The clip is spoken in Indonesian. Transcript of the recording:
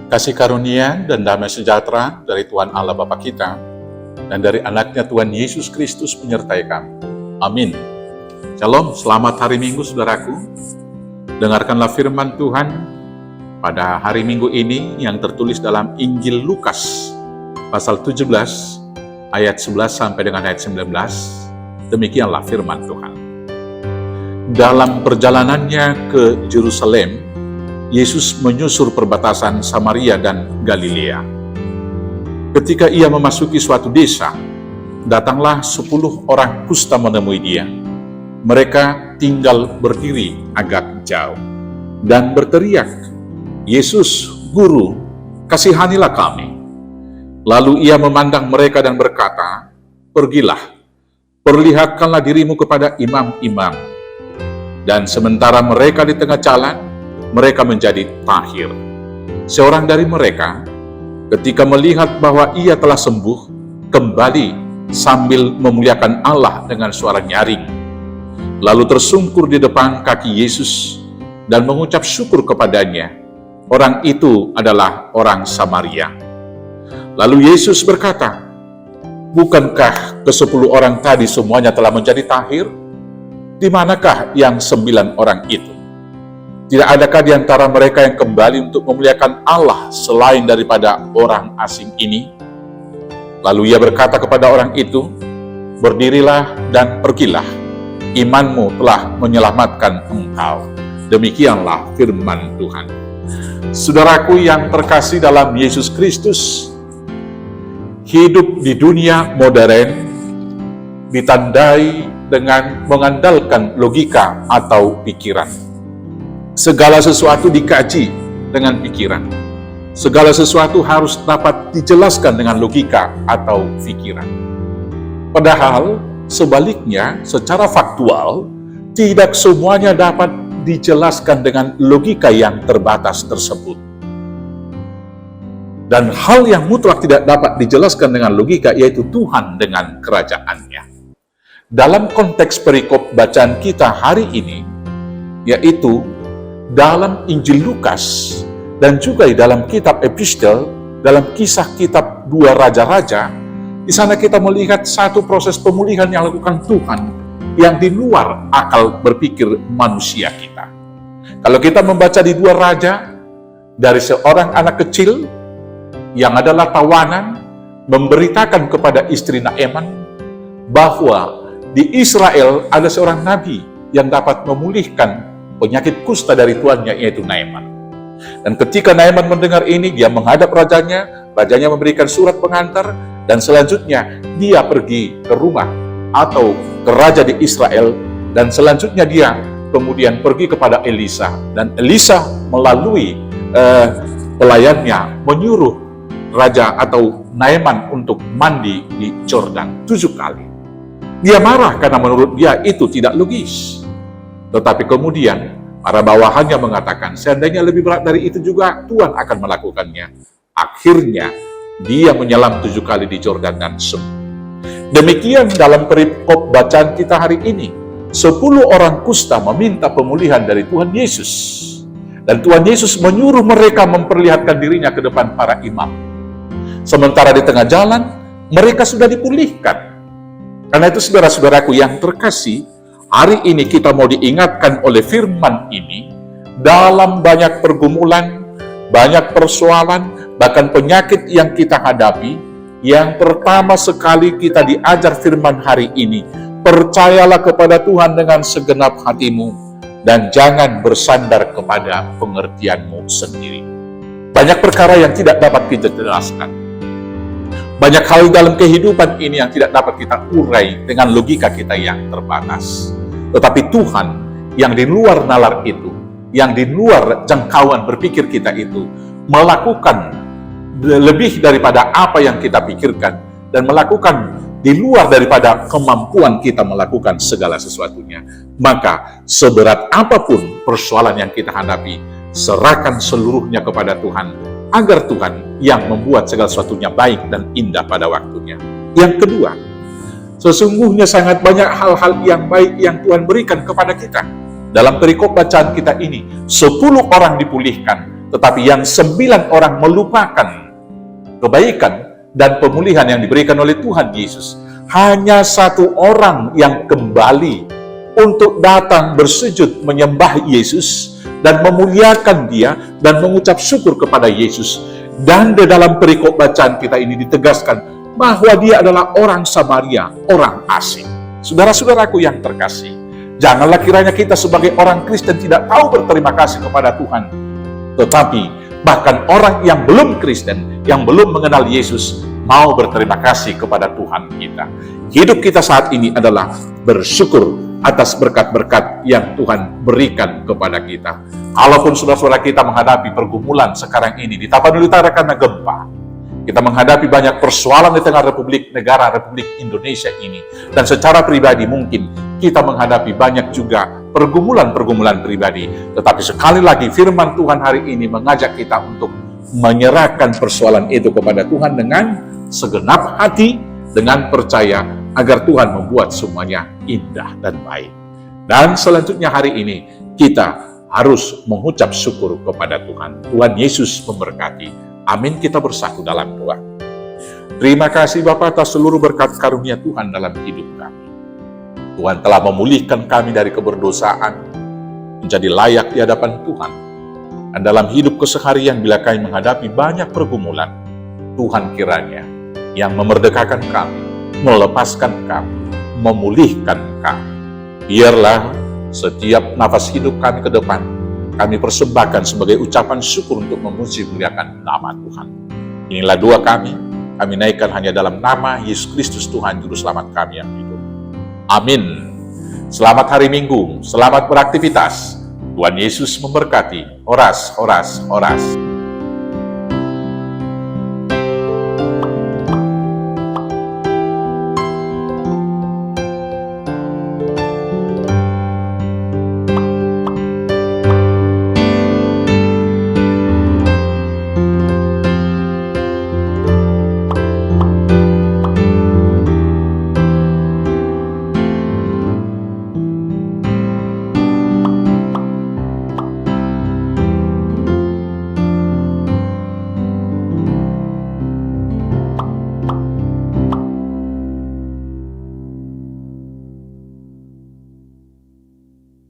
Kasih karunia dan damai sejahtera dari Tuhan Allah Bapa kita dan dari anaknya Tuhan Yesus Kristus menyertai kami. Amin. Shalom, selamat hari Minggu saudaraku. Dengarkanlah firman Tuhan pada hari Minggu ini yang tertulis dalam Injil Lukas pasal 17 ayat 11 sampai dengan ayat 19. Demikianlah firman Tuhan. Dalam perjalanannya ke Yerusalem, Yesus menyusur perbatasan Samaria dan Galilea. Ketika ia memasuki suatu desa, datanglah 10 orang kusta menemui dia. Mereka tinggal berdiri agak jauh dan berteriak, "Yesus, Guru, kasihanilah kami." Lalu ia memandang mereka dan berkata, "Pergilah, perlihatkanlah dirimu kepada imam-imam." Dan sementara mereka di tengah jalan, mereka menjadi tahir. Seorang dari mereka, ketika melihat bahwa ia telah sembuh, kembali sambil memuliakan Allah dengan suara nyaring. Lalu tersungkur di depan kaki Yesus dan mengucap syukur kepadanya. Orang itu adalah orang Samaria. Lalu Yesus berkata, "Bukankah ke-10 orang tadi semuanya telah menjadi tahir? Di manakah yang 9 orang itu? Tidak adakah di antara mereka yang kembali untuk memuliakan Allah selain daripada orang asing ini?" Lalu ia berkata kepada orang itu, "Berdirilah dan pergilah, imanmu telah menyelamatkan engkau." Demikianlah firman Tuhan. Saudaraku yang terkasih dalam Yesus Kristus, hidup di dunia modern ditandai dengan mengandalkan logika atau pikiran. Segala sesuatu dikaji dengan pikiran. Segala sesuatu harus dapat dijelaskan dengan logika atau pikiran. Padahal sebaliknya, secara faktual, tidak semuanya dapat dijelaskan dengan logika yang terbatas tersebut. Dan hal yang mutlak tidak dapat dijelaskan dengan logika, yaitu Tuhan dengan kerajaannya. Dalam konteks perikop bacaan kita hari ini, yaitu dalam Injil Lukas dan juga di dalam kitab epistel, dalam kisah kitab 2 raja-raja, di sana kita melihat satu proses pemulihan yang dilakukan Tuhan yang di luar akal berpikir manusia kita. Kalau kita membaca di 2 raja, dari seorang anak kecil yang adalah tawanan memberitakan kepada istri Naaman bahwa di Israel ada seorang nabi yang dapat memulihkan penyakit kusta dari tuannya, yaitu Naaman. Dan ketika Naaman mendengar ini, dia menghadap rajanya, rajanya memberikan surat pengantar, dan selanjutnya dia pergi ke rumah atau ke raja di Israel, dan selanjutnya dia kemudian pergi kepada Elisa, dan Elisa melalui pelayannya menyuruh raja atau Naaman untuk mandi di Yordan 7 kali. Dia marah karena menurut dia itu tidak logis. Tetapi kemudian para bawahannya mengatakan, seandainya lebih berat dari itu juga Tuhan akan melakukannya. Akhirnya dia menyelam 7 kali di Yordan dan sembuh. Demikian dalam perikop bacaan kita hari ini. 10 orang kusta meminta pemulihan dari Tuhan Yesus. Dan Tuhan Yesus menyuruh mereka memperlihatkan dirinya ke depan para imam. Sementara di tengah jalan, mereka sudah dipulihkan. Karena itu saudara-saudaraku yang terkasih, hari ini kita mau diingatkan oleh firman ini, dalam banyak pergumulan, banyak persoalan, bahkan penyakit yang kita hadapi, yang pertama sekali kita diajar firman hari ini, percayalah kepada Tuhan dengan segenap hatimu, dan jangan bersandar kepada pengertianmu sendiri. Banyak perkara yang tidak dapat kita jelaskan. Banyak hal dalam kehidupan ini yang tidak dapat kita urai dengan logika kita yang terbatas. Tetapi Tuhan yang di luar nalar itu, yang di luar jangkauan berpikir kita itu, melakukan lebih daripada apa yang kita pikirkan, dan melakukan di luar daripada kemampuan kita melakukan segala sesuatunya. Maka seberat apapun persoalan yang kita hadapi, serahkan seluruhnya kepada Tuhan, agar Tuhan yang membuat segala sesuatunya baik dan indah pada waktunya. Yang kedua, sesungguhnya sangat banyak hal-hal yang baik yang Tuhan berikan kepada kita. Dalam perikop bacaan kita ini, 10 orang dipulihkan, Tetapi yang 9 orang melupakan kebaikan dan pemulihan yang diberikan oleh Tuhan Yesus. Hanya 1 orang yang kembali untuk datang bersujud menyembah Yesus dan memuliakan Dia dan mengucap syukur kepada Yesus. Dan di dalam perikop bacaan kita ini ditegaskan bahwa dia adalah orang Samaria, orang asing. Saudara-saudaraku yang terkasih, janganlah kiranya kita sebagai orang Kristen tidak tahu berterima kasih kepada Tuhan. Tetapi bahkan orang yang belum Kristen, yang belum mengenal Yesus, mau berterima kasih kepada Tuhan kita. Hidup kita saat ini adalah bersyukur atas berkat-berkat yang Tuhan berikan kepada kita. Kalaupun saudara-saudara kita menghadapi pergumulan sekarang ini di Tapanuli Utara karena gempa, kita menghadapi banyak persoalan di tengah negara Republik Indonesia ini, dan secara pribadi mungkin kita menghadapi banyak juga pergumulan-pergumulan pribadi. Tetapi sekali lagi firman Tuhan hari ini mengajak kita untuk menyerahkan persoalan itu kepada Tuhan dengan segenap hati, dengan percaya agar Tuhan membuat semuanya indah dan baik. Dan selanjutnya hari ini kita harus mengucap syukur kepada Tuhan. Tuhan Yesus memberkati. Amin. Kita bersatu dalam doa. Terima kasih Bapa atas seluruh berkat karunia Tuhan dalam hidup kami. Tuhan telah memulihkan kami dari keberdosaan, menjadi layak di hadapan Tuhan. Dan dalam hidup keseharian bila kami menghadapi banyak pergumulan, Tuhan kiranya yang memerdekakan kami, melepaskan kami, memulihkan kami. Biarlah setiap nafas hidup kami ke depan, kami persembahkan sebagai ucapan syukur untuk memuji muliakan nama Tuhan. Inilah doa kami naikkan hanya dalam nama Yesus Kristus Tuhan Juru Selamat kami yang hidup. Amin. Selamat hari Minggu, selamat beraktivitas. Tuhan Yesus memberkati. Oras, oras, oras.